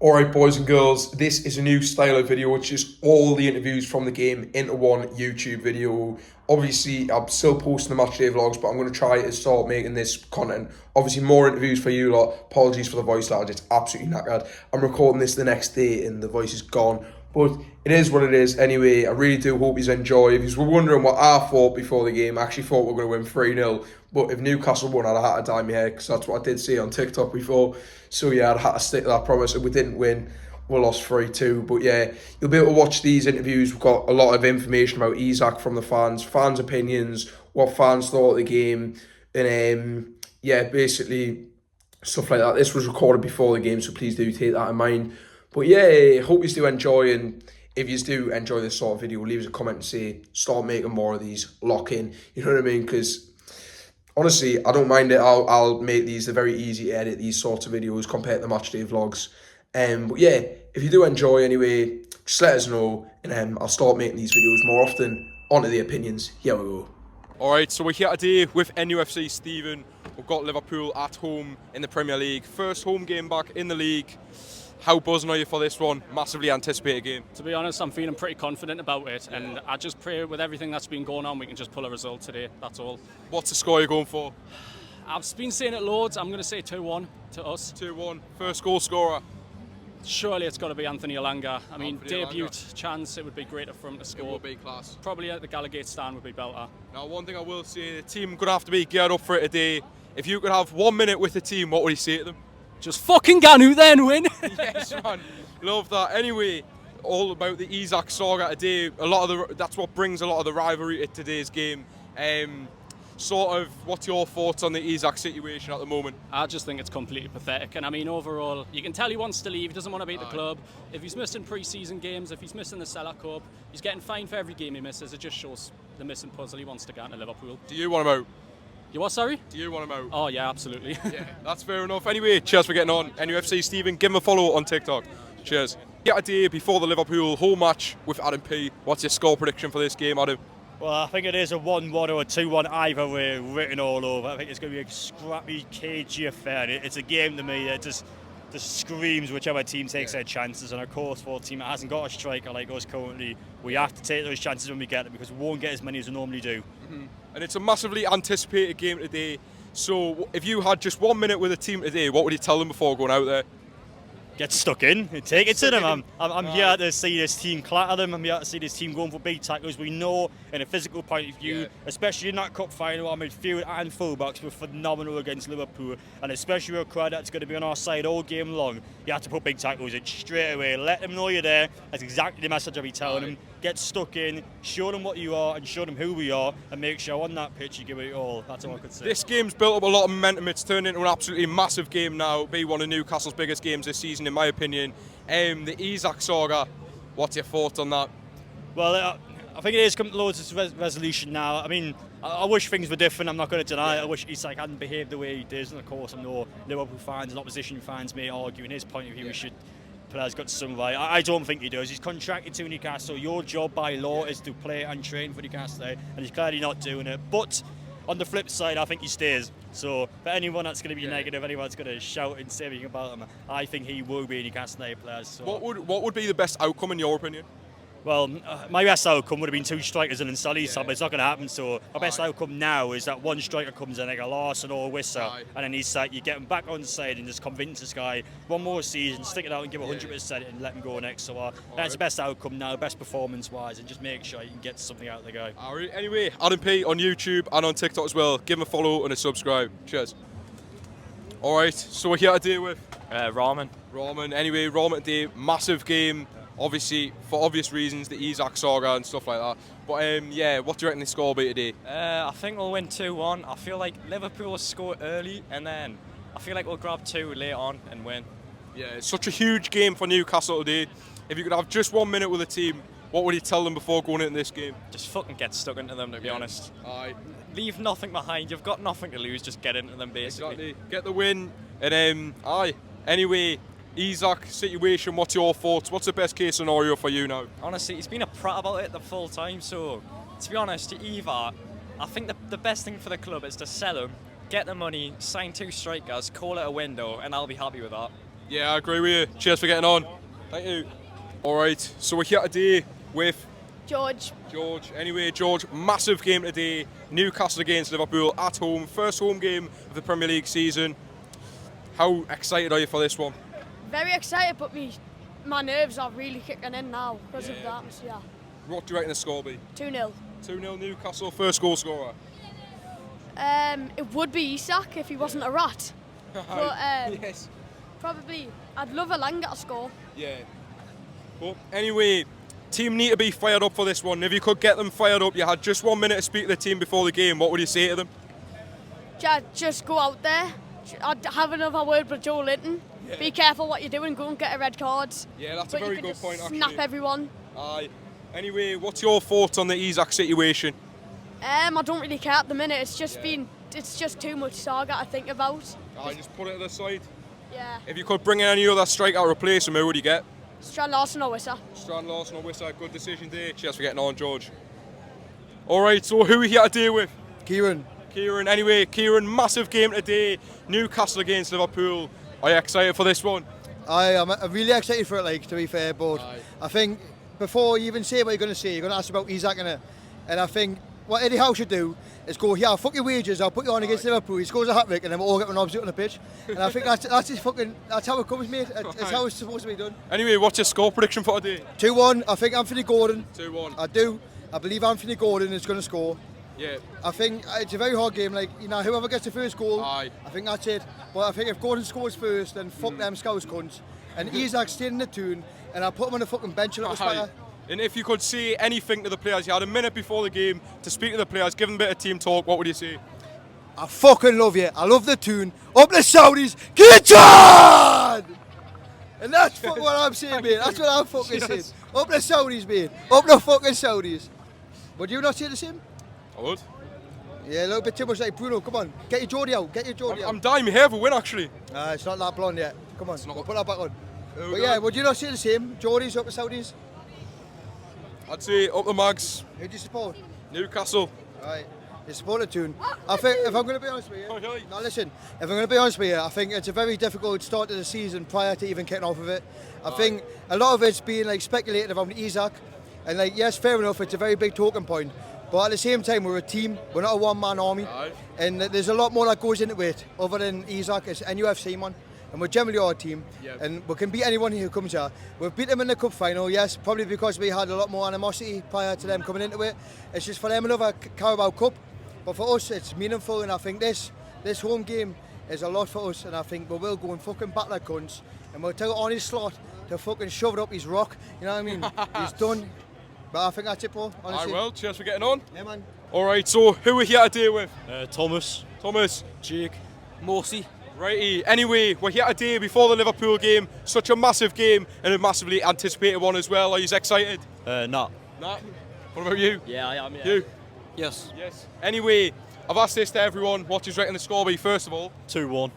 Alright, boys and girls, this is a new style of video, which is all the interviews from the game into one YouTube video. Obviously, I'm still posting the matchday vlogs, but I'm going to try to start making this content. Obviously, more interviews for you lot. Apologies for the voice lag, it's absolutely knackered. I'm recording this the next day and the voice is gone. But it is what it is. Anyway, I really do hope you enjoy. If you were wondering what I thought before the game, I actually thought we were going to win 3-0. But if Newcastle won, I'd have had to dye my hair, because that's what I did see on TikTok before. So yeah, I'd had to stick to that promise. If we didn't win, we lost 3-2. But yeah, you'll be able to watch these interviews. We've got a lot of information about Isak from the fans' opinions, what fans thought of the game, and yeah, basically stuff like that. This was recorded before the game, so please do take that in mind. But yeah, hope you do enjoy, and if you do enjoy this sort of video, leave us a comment and say, start making more of these, lock in, you know what I mean? Because honestly, I don't mind it. I'll make these, they're very easy to edit, these sorts of videos, compared to the matchday vlogs. But yeah, if you do enjoy anyway, just let us know, and I'll start making these videos more often. On to the opinions, here we go. Alright, so we're here today with Nufc Stephen. We've got Liverpool at home in the Premier League. First home game back in the league. How buzzing are you for this one? Massively anticipated game. To be honest, I'm feeling pretty confident about it, and I just pray with everything that's been going on, we can just pull a result today, that's all. What's the score you're going for? I've been saying it loads, I'm going to say 2-1 to us. 2-1. First goal scorer? Surely it's got to be Anthony Elanga. I mean, Anthony debut Elanga. Chance, it would be greater for him to score. It would be class. Probably at the Gallagate stand would be belter. Now, one thing I will say, the team going to have to be geared up for it today. If you could have 1 minute with the team, what would you say to them? Just fucking Ganu then win! Yes, man. Love that. Anyway, all about the Isak saga today. That's what brings a lot of the rivalry to today's game. Sort of, what's your thoughts on the Isak situation at the moment? I just think it's completely pathetic, and I mean overall, you can tell he wants to leave, he doesn't want to be at the club. If he's missing pre-season games, if he's missing the Salah Cup, he's getting fined for every game he misses. It just shows the missing puzzle. He wants to get into Liverpool. Do you want him out? You what, sorry? Do you want him out? Oh yeah, absolutely. Yeah, that's fair enough. Anyway, cheers for getting on. Nufc Stephen, give him a follow on TikTok. Cheers. Yeah, a day before the Liverpool home match with Adam P. What's your score prediction for this game, Adam? Well, I think it is a 1-1 or a 2-1 either way, written all over. I think it's going to be a scrappy, cagey affair. It's a game to me that just screams whichever team takes their chances. And of course, for a team that hasn't got a striker like us currently, we have to take those chances when we get them, because we won't get as many as we normally do. Mm-hmm. And it's a massively anticipated game today. So if you had just 1 minute with a team today, what would you tell them before going out there? Get stuck in, take it to them. I'm here to see this team clatter them. I'm here to see this team going for big tackles. We know, in a physical point of view, especially in that cup final, our midfield and fullbacks were phenomenal against Liverpool, and especially with a crowd that's going to be on our side all game long. You have to put big tackles in straight away. Let them know you're there. That's exactly the message I'll be telling them. Get stuck in, show them what you are, and show them who we are, and make sure on that pitch you give it all. That's all I could say. This game's built up a lot of momentum. It's turned into an absolutely massive game now. It'll be one of Newcastle's biggest games this season, in my opinion. The Isak saga, what's your thoughts on that? Well, I think it is coming towards its resolution now. I mean, I wish things were different. I'm not going to deny it. I wish Isak hadn't behaved the way he did. And of course, I know Liverpool fans and opposition fans may argue in his point of view we should. Players got some right. I don't think he does. He's contracted to Newcastle. Your job by law is to play and train for Newcastle, and he's clearly not doing it. But on the flip side, I think he stays. So for anyone that's going to be negative, anyone that's going to shout and say anything about him, I think he will be a Newcastle player. So. What would be the best outcome in your opinion? Well, my best outcome would have been 2 strikers and then Sally's side, but it's not going to happen. So my best outcome now is that 1 striker comes in, like a Larson or a Wissa, and then he's like, you get him back on side and just convince this guy 1 more season, stick it out and give 100% and let him go next. So that's the best outcome now, best performance-wise, and just make sure you can get something out of the guy. Alright, anyway, Adam P on YouTube and on TikTok as well. Give him a follow and a subscribe. Cheers. Alright, so we're here today with Rahman. Anyway, Rahman today, massive game. Obviously, for obvious reasons, the Isak saga and stuff like that. But yeah, what do you reckon the score will be today? I think we'll win 2-1. I feel like Liverpool will score early, and then I feel like we'll grab 2 later on and win. Yeah, it's such a huge game for Newcastle today. If you could have just 1 minute with a team, what would you tell them before going into this game? Just fucking get stuck into them, to be honest. Aye. Leave nothing behind. You've got nothing to lose. Just get into them, basically. Exactly. Get the win, and aye. Anyway, Isak situation, what's your thoughts? What's the best case scenario for you now? Honestly, he's been a prat about it the full time, so to be honest, either I think the best thing for the club is to sell him, get the money, sign 2 strikers, call it a window, and I'll be happy with that. Yeah, I agree with you. Cheers for getting on. Thank you. All right, so we're here today with George. George. Anyway, George, massive game today. Newcastle against Liverpool at home. First home game of the Premier League season. How excited are you for this one? Very excited, but my nerves are really kicking in now because of the atmosphere. What do you reckon the score will be? 2-0. 2-0 Newcastle, first goal scorer. It would be Isak if he wasn't a rat. But Yes. probably, I'd love a Langer to score. Yeah. But anyway, team need to be fired up for this one. If you could get them fired up, you had just 1 minute to speak to the team before the game, what would you say to them? Just go out there. I'd have another word with Joe Linton. Yeah. Be careful what you're doing. Go and get a red card. Yeah, that's But a very you can good just point, actually. snap everyone. Aye. Anyway, what's your thoughts on the Isak situation? I don't really care at the minute. It's just too much saga to think about. I just put it to the side. Yeah. If you could bring in any other striker to replace him, who would you get? Strand Larson or Wissa. Strand Larson or Wissa, good decision there. Cheers for getting on, George. Alright, so who are we here to deal with? Kieran. Kieran, anyway, Kieran, massive game today. Newcastle against Liverpool. Are you excited for this one? I'm really excited for it, like, to be fair, but I think before you even say what you're going to say, you're going to ask about Isak and I think what Eddie Howe should do is go, yeah, fuck your wages, I'll put you on against Liverpool, he scores a hat-trick and then we'll all get an opposite on the pitch. And I think that's how it comes, mate. It's how it's supposed to be done. Anyway, what's your score prediction for today? 2-1, I think Anthony Gordon. 2-1. I do. I believe Anthony Gordon is going to score. Yeah. I think it's a very hard game, like, you know, whoever gets the first goal, Aye. I think that's it. But I think if Gordon scores first, then fuck them Scouse cunts. And Isak staying in the tune, and I'll put him on the fucking bench a little Aye. spire. And if you could say anything to the players, you had a minute before the game to speak to the players, give them a bit of team talk, what would you say? I fucking love you. I love the tune. Up the Saudis, get on! And that's fucking what I'm saying, mate. That's what I'm fucking saying. Up the Saudis, mate. Up the fucking Saudis. Would you not say the same? I would. Yeah, a little bit too much like Bruno. Come on, get your Geordie out. Get your Geordie out. I'm dying my hair for a win, actually. It's not that blonde yet. Come on, not we'll put that back on. Who But yeah, would you not say the same? Geordies up the Saudis? I'd say up the Mags, Who do you support? Newcastle. Right, you support a tune. I think, if I'm going to be honest with you, Aye. now listen, if I'm going to be honest with you, I think it's a very difficult start to the season prior to even kicking off of it. I think a lot of it's being like speculated around Isak, and like, yes, fair enough, it's a very big talking point. But at the same time, we're a team, we're not a one-man army. Aye. And there's a lot more that goes into it, other than Isak, it's NUFC, man. And we're generally our team, and we can beat anyone who comes here. We've beat them in the cup final, yes, probably because we had a lot more animosity prior to them coming into it. It's just for them another Carabao Cup, but for us it's meaningful, and I think this home game is a lot for us, and I think we will go and fucking battle like cunts, and we'll tell on his slot to fucking shove it up his rock, you know what I mean? He's done. But I think that's it, bro, honestly. Aye, well, cheers for getting on. Yeah, man. Alright, so who are we here to deal with? Thomas. Thomas. Jake. Morsey. Righty, anyway, we're here today before the Liverpool game. Such a massive game and a massively anticipated one as well. Are you excited? Nah. Nah. What about you? Yeah, I am, yeah. You? Yes. Yes. Anyway, I've asked this to everyone. What do you reckon the score will be, first of all? 2-1.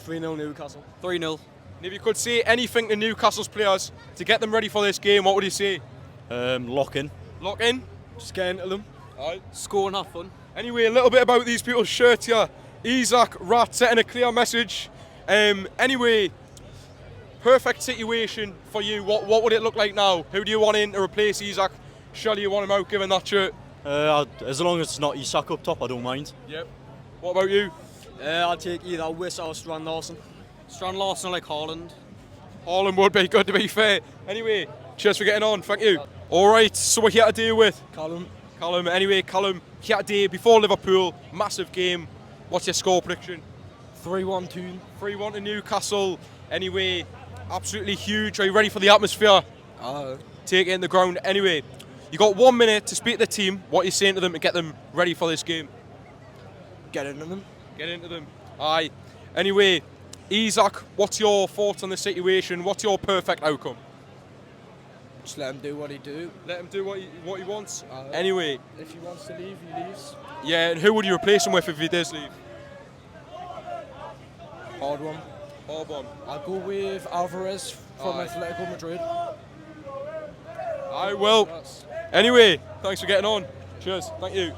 3-0 Newcastle. 3-0. And if you could say anything to Newcastle's players to get them ready for this game, what would you say? Lock in. Lock in? Just get into them. Aye. Score and have fun. Anyway, a little bit about these people's shirts here. Isak, Rat, setting a clear message. Anyway, perfect situation for you. What would it look like now? Who do you want in to replace Isak? Surely you want him out given that shirt? As long as it's not Isak up top, I don't mind. Yep. What about you? I'll take either Wissa or Strand Larson. Strand Larson like Haaland. Haaland would be good, to be fair. Anyway, cheers for getting on. Thank you. All right, so we're here to deal with Callum. Anyway, Callum, here today before Liverpool. Massive game. What's your score prediction? 3-1 2. 3-1 to Newcastle. Anyway, absolutely huge. Are you ready for the atmosphere? Take it in the ground. Anyway, you got 1 minute to speak to the team. What are you saying to them to get them ready for this game? Get into them. Get into them. Aye. Anyway, Isak, what's your thoughts on the situation? What's your perfect outcome? Just let him do what he do. Let him do what he wants. Anyway. If he wants to leave, he leaves. Yeah, and who would you replace him with if he does leave? Hard one. Hard one. I'll go with Alvarez from Aye. Atletico Madrid. Aye, well. Anyway, thanks for getting on. Cheers. Thank you.